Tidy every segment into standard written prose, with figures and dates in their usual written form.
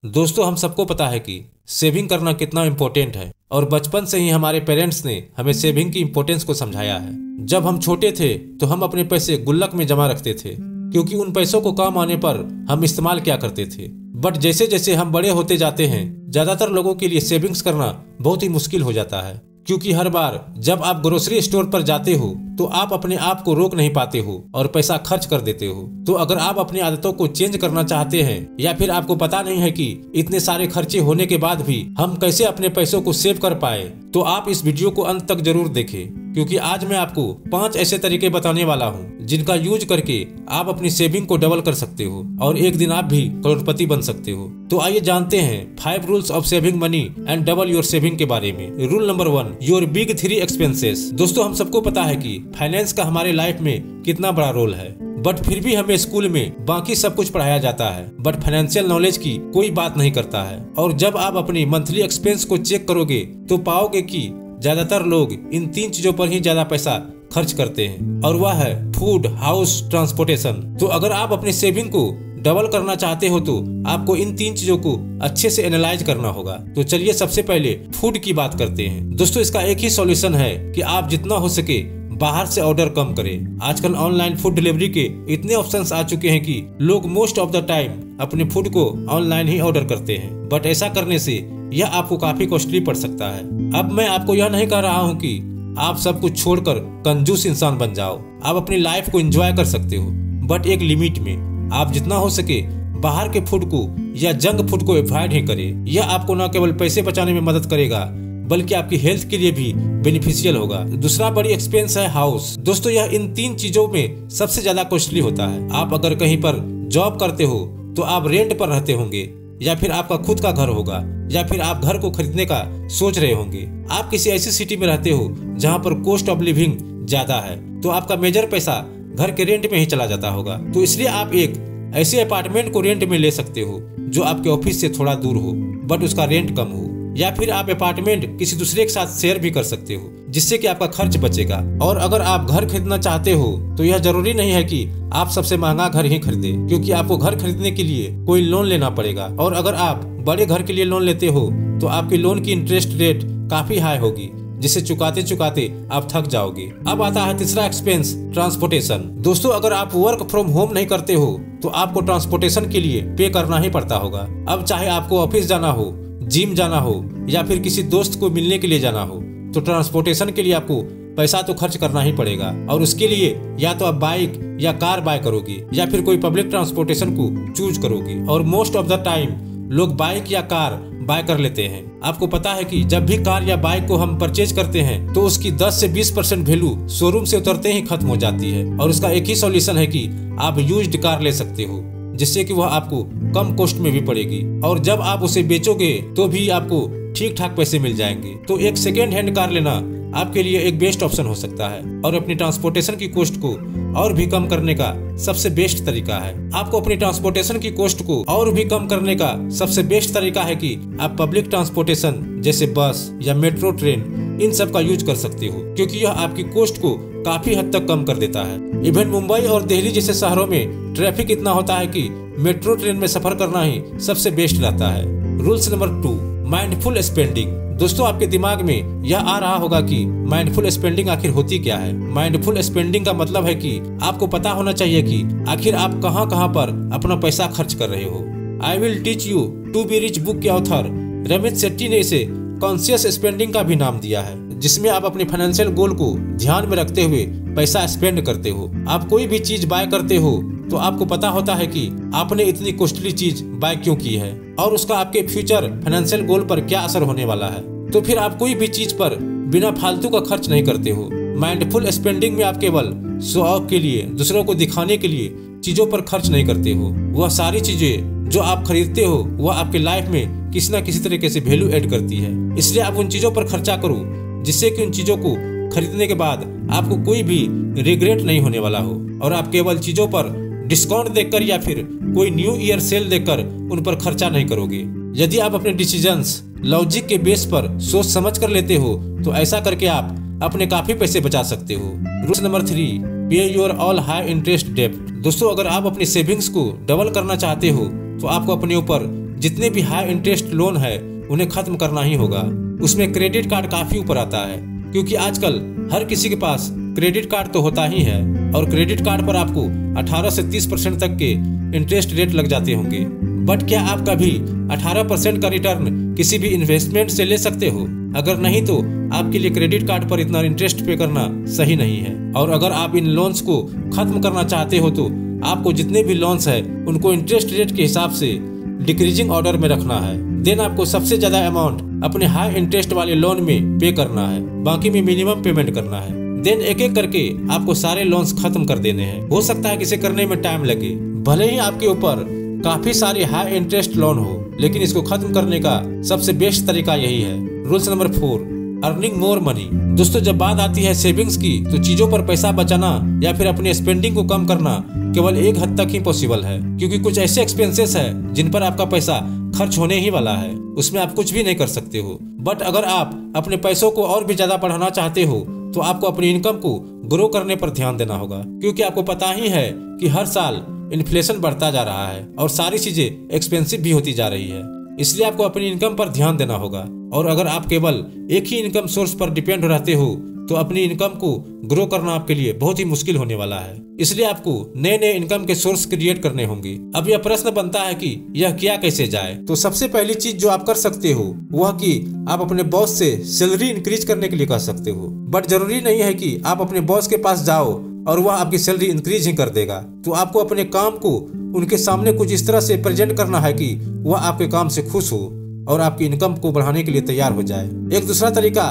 दोस्तों, हम सबको पता है कि सेविंग करना कितना इम्पोर्टेंट है और बचपन से ही हमारे पेरेंट्स ने हमें सेविंग की इम्पोर्टेंस को समझाया है। जब हम छोटे थे तो हम अपने पैसे गुल्लक में जमा रखते थे, क्योंकि उन पैसों को काम आने पर हम इस्तेमाल किया करते थे। बट जैसे जैसे हम बड़े होते जाते हैं, ज्यादातर लोगों के लिए सेविंग्स करना बहुत ही मुश्किल हो जाता है, क्योंकि हर बार जब आप ग्रोसरी स्टोर पर जाते हो तो आप अपने आप को रोक नहीं पाते हो और पैसा खर्च कर देते हो। तो अगर आप अपनी आदतों को चेंज करना चाहते हैं या फिर आपको पता नहीं है कि इतने सारे खर्चे होने के बाद भी हम कैसे अपने पैसों को सेव कर पाए, तो आप इस वीडियो को अंत तक जरूर देखें, क्योंकि आज मैं आपको 5 ऐसे तरीके बताने वाला हूँ जिनका यूज करके आप अपनी सेविंग को डबल कर सकते हो और एक दिन आप भी करोड़पति बन सकते हो। तो आइए जानते हैं 5 rules of saving money and double your saving के बारे में। Rule number 1, your big 3 expenses. दोस्तों, हम सबको पता है कि फाइनेंस का हमारे लाइफ में कितना बड़ा रोल है, बट फिर भी हमें स्कूल में बाकी सब कुछ पढ़ाया जाता है, बट फाइनेंशियल नॉलेज की कोई बात नहीं करता है। और जब आप अपनी मंथली एक्सपेंस को चेक करोगे तो पाओगे कि ज्यादातर लोग इन 3 चीजों पर ही ज्यादा पैसा खर्च करते हैं, और वह है फूड, हाउस, ट्रांसपोर्टेशन। तो अगर आप अपनी सेविंग को डबल करना चाहते हो तो आपको इन 3 चीजों को अच्छे से एनालाइज करना होगा। तो चलिए सबसे पहले फूड की बात करते हैं। दोस्तों, इसका एक ही सॉल्यूशन है कि आप जितना हो सके बाहर से ऑर्डर कम करें। आजकल ऑनलाइन फूड डिलीवरी के इतने ऑप्शंस आ चुके हैं कि लोग मोस्ट ऑफ द टाइम अपने फूड को ऑनलाइन ही ऑर्डर करते हैं, बट ऐसा करने से यह आपको काफी कॉस्टली पड़ सकता है। अब मैं आपको यह नहीं कह रहा हूँ कि आप सब कुछ छोड़कर कंजूस इंसान बन जाओ। आप अपनी लाइफ को एंजॉय कर सकते हो, बट एक लिमिट में। आप जितना हो सके बाहर के फूड को या जंक फूड को अवॉइड ही करें। यह आपको न केवल पैसे बचाने में मदद करेगा बल्कि आपकी हेल्थ के लिए भी बेनिफिशियल होगा। दूसरा बड़ी एक्सपेंस है हाउस। दोस्तों, यह इन 3 चीजों में सबसे ज्यादा कॉस्टली होता है। आप अगर कहीं पर जॉब करते हो तो आप रेंट पर रहते होंगे, या फिर आपका खुद का घर होगा, या फिर आप घर को खरीदने का सोच रहे होंगे। आप किसी ऐसी सिटी में रहते हो जहाँ पर कॉस्ट ऑफ लिविंग ज्यादा है, तो आपका मेजर पैसा घर के रेंट में ही चला जाता होगा। तो इसलिए आप एक ऐसे अपार्टमेंट को रेंट में ले सकते हो जो आपके ऑफिस से थोड़ा दूर हो बट उसका रेंट कम हो, या फिर आप अपार्टमेंट किसी दूसरे के साथ शेयर भी कर सकते हो, जिससे कि आपका खर्च बचेगा। और अगर आप घर खरीदना चाहते हो तो यह जरूरी नहीं है कि आप सबसे महंगा घर ही खरीदें, क्योंकि आपको घर खरीदने के लिए कोई लोन लेना पड़ेगा। और अगर आप बड़े घर के लिए लोन लेते हो तो आपके लोन की इंटरेस्ट रेट काफी हाई होगी, जिसे चुकाते चुकाते आप थक जाओगे। अब आता है तीसरा एक्सपेंस, ट्रांसपोर्टेशन। दोस्तों, अगर आप वर्क फ्रॉम होम नहीं करते हो तो आपको ट्रांसपोर्टेशन के लिए पे करना ही पड़ता होगा। अब चाहे आपको ऑफिस जाना हो, जिम जाना हो, या फिर किसी दोस्त को मिलने के लिए जाना हो, तो ट्रांसपोर्टेशन के लिए आपको पैसा तो खर्च करना ही पड़ेगा। और उसके लिए या तो आप बाइक या कार बाय करोगे, या फिर कोई पब्लिक ट्रांसपोर्टेशन को चूज करोगे। और मोस्ट ऑफ द टाइम लोग बाइक या कार बाय कर लेते हैं। आपको पता है कि जब भी कार या बाइक को हम परचेज करते हैं तो उसकी 10 से 20% वैल्यू शोरूम से उतरते ही खत्म हो जाती है। और उसका एक ही सॉल्यूशन है कि आप यूज्ड कार ले सकते हो, जिससे कि वह आपको कम कॉस्ट में भी पड़ेगी, और जब आप उसे बेचोगे तो भी आपको ठीक ठाक पैसे मिल जाएंगे। तो एक सेकेंड हैंड कार लेना आपके लिए एक बेस्ट ऑप्शन हो सकता है, और अपनी ट्रांसपोर्टेशन की कॉस्ट को और भी कम करने का सबसे बेस्ट तरीका है। आपको अपनी ट्रांसपोर्टेशन की कॉस्ट को और भी कम करने का सबसे बेस्ट तरीका है कि आप पब्लिक ट्रांसपोर्टेशन जैसे बस या मेट्रो ट्रेन इन सब का यूज कर सकते हो, क्योंकि यह आपकी कॉस्ट को काफी हद तक कम कर देता है। इवन मुंबई और दिल्ली जैसे शहरों में ट्रैफिक इतना होता है कि मेट्रो ट्रेन में सफर करना ही सबसे बेस्ट रहता है। Rules number 2, mindful spending. दोस्तों, आपके दिमाग में यह आ रहा होगा कि माइंडफुल स्पेंडिंग आखिर होती क्या है। माइंडफुल स्पेंडिंग का मतलब है कि आपको पता होना चाहिए कि आखिर आप कहां कहां पर अपना पैसा खर्च कर रहे हो। I will teach you to be rich book के ऑथर रमेश सेट्टी ने इसे कॉन्शियस स्पेंडिंग का भी नाम दिया है, जिसमें आप अपने फाइनेंशियल गोल को ध्यान में रखते हुए पैसा स्पेंड करते हो। आप कोई भी चीज बाय करते हो तो आपको पता होता है कि आपने इतनी कॉस्टली चीज बाय क्यों की है और उसका आपके फ्यूचर फाइनेंशियल गोल पर क्या असर होने वाला है। तो फिर आप कोई भी चीज पर बिना फालतू का खर्च नहीं करते हो। माइंडफुल स्पेंडिंग में आप केवल शो ऑफ के लिए, दूसरों को दिखाने के लिए चीजों पर खर्च नहीं करते हो। वह सारी चीजें जो आप खरीदते हो वह आपके लाइफ में किसी न किसी तरीके से वैल्यू ऐड करती है। इसलिए आप उन चीजों पर खर्चा करो जिससे कि उन चीजों को खरीदने के बाद आपको कोई भी रिग्रेट नहीं होने वाला हो, और आप केवल चीजों पर डिस्काउंट देखकर या फिर कोई न्यू ईयर सेल देखकर उन पर खर्चा नहीं करोगे। यदि आप अपने डिसीजंस लॉजिक के बेस पर सोच समझ कर लेते हो तो ऐसा करके आप अपने काफी पैसे बचा सकते हो। रूल नंबर 3, पे योर ऑल हाई इंटरेस्ट डेब्ट। दोस्तों, अगर आप अपनी सेविंग्स को डबल करना चाहते हो तो आपको अपने ऊपर जितने भी हाई इंटरेस्ट लोन है उन्हें खत्म करना ही होगा। उसमें क्रेडिट कार्ड काफी ऊपर आता है, क्योंकि आजकल हर किसी के पास क्रेडिट कार्ड तो होता ही है और क्रेडिट कार्ड पर आपको 18 से 30% तक के इंटरेस्ट रेट लग जाते होंगे। बट क्या आप कभी 18% का रिटर्न किसी भी इन्वेस्टमेंट से ले सकते हो? अगर नहीं तो आपके लिए क्रेडिट कार्ड पर इतना इंटरेस्ट पे करना सही नहीं है। और अगर आप इन लोन्स को खत्म करना चाहते हो तो आपको जितने भी लोन्स है उनको इंटरेस्ट रेट के हिसाब से डिक्रीजिंग ऑर्डर में रखना है। देन आपको सबसे ज्यादा अमाउंट अपने हाई इंटरेस्ट वाले लोन में पे करना है, बाकी में मिनिमम पेमेंट करना है। देन एक एक करके आपको सारे लोन्स खत्म कर देने हैं। हो सकता है कि इसे करने में टाइम लगे, भले ही आपके ऊपर काफी सारे हाई इंटरेस्ट लोन हो, लेकिन इसको खत्म करने का सबसे बेस्ट तरीका यही है। Rules number 4, earning more money. दोस्तों, जब बात आती है सेविंग्स की तो चीजों पर पैसा बचाना या फिर अपने स्पेंडिंग को कम करना केवल एक हद तक ही पॉसिबल है, क्योंकि कुछ ऐसे एक्सपेंसेस है जिन पर आपका पैसा खर्च होने ही वाला है, उसमें आप कुछ भी नहीं कर सकते हो। बट अगर आप अपने पैसों को और भी ज्यादा बढ़ाना चाहते हो तो आपको अपनी इनकम को ग्रो करने पर ध्यान देना होगा, क्योंकि आपको पता ही है कि हर साल इन्फ्लेशन बढ़ता जा रहा है और सारी चीजें एक्सपेंसिव भी होती जा रही है। इसलिए आपको अपनी इनकम पर ध्यान देना होगा। और अगर आप केवल एक ही इनकम सोर्स पर डिपेंड रहते हो तो अपनी इनकम को ग्रो करना आपके लिए बहुत ही मुश्किल होने वाला है। इसलिए आपको नए नए इनकम के सोर्स क्रिएट करने होंगे। अब यह प्रश्न बनता है कि यह किया कैसे जाए। तो सबसे पहली चीज जो आप कर सकते हो वह कि आप अपने बॉस से सैलरी इंक्रीज करने के लिए कह सकते हो। बट जरूरी नहीं है कि आप अपने बॉस के पास जाओ और वह आपकी सैलरी इंक्रीज ही कर देगा। तो आपको अपने काम को उनके सामने कुछ इस तरह से प्रेजेंट करना है कि वह आपके काम से खुश हो और आपकी इनकम को बढ़ाने के लिए तैयार हो जाए। एक दूसरा तरीका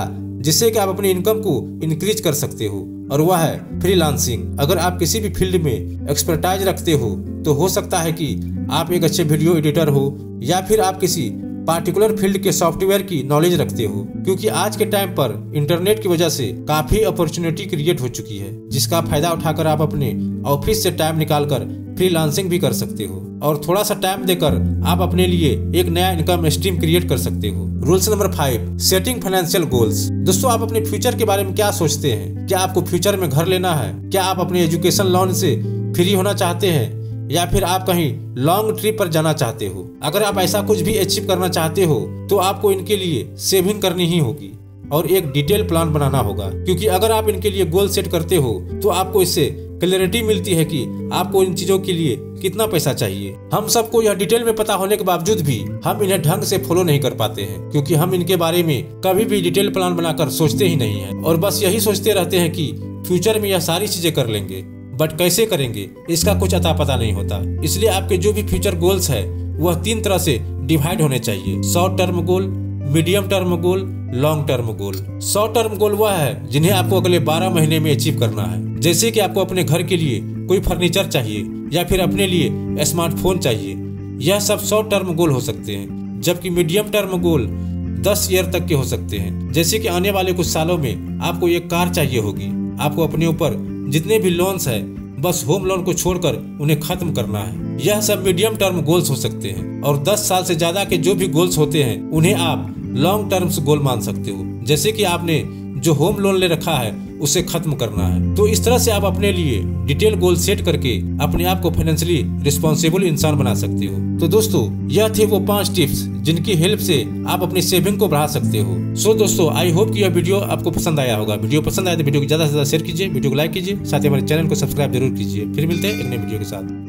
जिससे कि आप अपनी इनकम को इंक्रीज कर सकते हो और वह है फ्रीलांसिंग। अगर आप किसी भी फील्ड में एक्सपर्टाइज रखते हो तो हो सकता है कि आप एक अच्छे वीडियो एडिटर हो या फिर आप किसी पार्टिकुलर फील्ड के सॉफ्टवेयर की नॉलेज रखते हो, क्योंकि आज के टाइम पर इंटरनेट की वजह से काफी अपॉर्चुनिटी क्रिएट हो चुकी है, जिसका फायदा उठाकर आप अपने ऑफिस से टाइम निकालकर फ्रीलांसिंग भी कर सकते हो और थोड़ा सा टाइम देकर आप अपने लिए एक नया इनकम स्ट्रीम क्रिएट कर सकते हो। Rules number 5, setting financial goals. दोस्तों, आप अपने फ्यूचर के बारे में क्या सोचते हैं? क्या आपको फ्यूचर में घर लेना है? क्या आप अपने एजुकेशन लोन से फ्री होना चाहते हैं या फिर आप कहीं लॉन्ग ट्रिप पर जाना चाहते हो? अगर आप ऐसा कुछ भी अचीव करना चाहते हो तो आपको इनके लिए सेविंग करनी ही होगी और एक डिटेल प्लान बनाना होगा, क्योंकि अगर आप इनके लिए गोल सेट करते हो तो आपको इससे क्लैरिटी मिलती है कि आपको इन चीजों के लिए कितना पैसा चाहिए। हम सबको यह डिटेल में पता होने के बावजूद भी हम इन्हें ढंग से फॉलो नहीं कर पाते हैं, क्योंकि हम इनके बारे में कभी भी डिटेल प्लान बनाकर सोचते ही नहीं है और बस यही सोचते रहते हैं कि फ्यूचर में यह सारी चीजें कर लेंगे, बट कैसे करेंगे इसका कुछ अता पता नहीं होता। इसलिए आपके जो भी फ्यूचर गोल्स है वह 3 तरह से डिवाइड होने चाहिए: short term goal, medium term goal, long term goal. Short term goal वह है जिन्हें आपको अगले 12 महीने में अचीव करना है, जैसे कि आपको अपने घर के लिए कोई फर्नीचर चाहिए या फिर अपने लिए स्मार्टफोन चाहिए। यह सब शॉर्ट टर्म गोल हो सकते हैं, जबकि मीडियम टर्म गोल 10 ईयर तक के हो सकते हैं, जैसे कि आने वाले कुछ सालों में आपको एक कार चाहिए होगी। आपको अपने ऊपर जितने भी लोन्स है बस होम लोन को छोड़कर उन्हें खत्म करना है। यह सब मीडियम टर्म गोल्स हो सकते हैं और 10 साल से ज्यादा के जो भी गोल्स होते हैं उन्हें आप लॉन्ग टर्म्स गोल मान सकते हो, जैसे कि आपने जो होम लोन ले रखा है उसे खत्म करना है। तो इस तरह से आप अपने लिए डिटेल गोल सेट करके अपने आप को फाइनेंशियली रिस्पॉन्सिबल इंसान बना सकते हो। तो दोस्तों, यह थे वो 5 टिप्स जिनकी हेल्प से आप अपनी सेविंग को बढ़ा सकते हो। सो दोस्तों, आई होप कि यह वीडियो आपको पसंद आया होगा। वीडियो पसंद आया तो वीडियो को ज्यादा से ज्यादा शेयर कीजिए, वीडियो को लाइक कीजिए, साथ ही हमारे चैनल को सब्सक्राइब जरूर कीजिए। फिर मिलते हैं एक नए वीडियो के साथ।